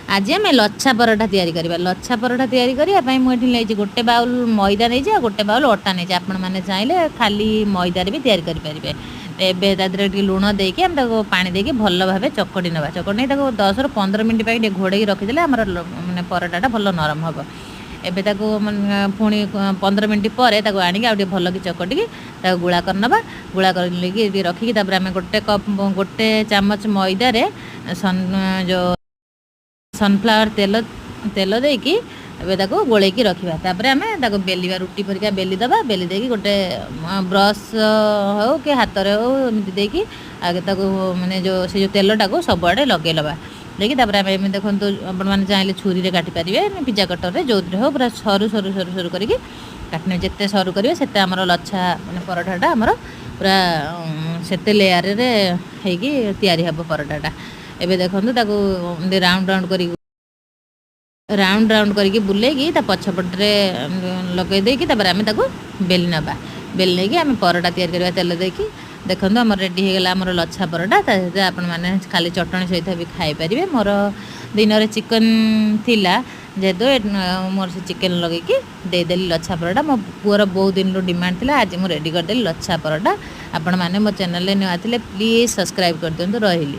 आज आम लच्छा पराठा तैयारी करवा लच्छा पराठा तैयारी करने मुझे गोटे बाउल मैदा नहीं आ गोटे बाउल अटा नहीं आपण मैंने चाहिए खाली मैदार भी तैयारी करेंगे। एबे ता लुण देकी आम पानी देकी भल भाव चकटी ना चकटी 10 ରୁ 15 मिनट पर घोड़े रखीदे आम मैंने पराठाटा भल नरम हम। एबे ताको पुणी 15 मिनट पर आनिक आउ भल कि चकटिकी गुड़ा करनबा गुड़ा कर रखिकी आम गोटे कप गोटे चामच मैदार जो सनफ्लावर तेल तेल देकी एबे ताको गोलेकी रखिबा तापर आमे ताको बेलिबा रुटी परिका बेली दबा बेली देकी गोटे ब्रश हो कि हाथ रे हो एमती देकी आगे ताको माने जो से जो तेल टाको सब आड़े लगे लबा देखी तापर आमे एमती देखंतु आपण माने चाहिले छुरी रे काटि परिबे पिज्जा कटर रे जो हो पूरा सरू सरू सरू सरू करिकी काटने जेते सरू करिवे सेते हमर लच्छा माने पराठाटा हमर पूरा सेते लेयर रे हेकी तयारी हबो पराठाटा। एबे देखंतु ताको राउंड राउंड करके बुलेगी पछपटे लगे देकी आम बेली नबा बेली नहीं आम पराठा तैयारी करवा तेल देकी देखो आम रेडी होगा आम लच्छा पराठा आपण मैंने खाली चटणी सहित भी खाई पारे। मोर दिन में चिकन थिला जेहेतु मोर से चिकन लगे देदेली लच्छा पराठा मो पुअर बहुत दिन डिमांड थी आज मुझे रेडी करदेली लच्छा पराठा। आपण मैंने मो चैनल नुआ थे प्लीज सब्सक्राइब कर दिंतु रही।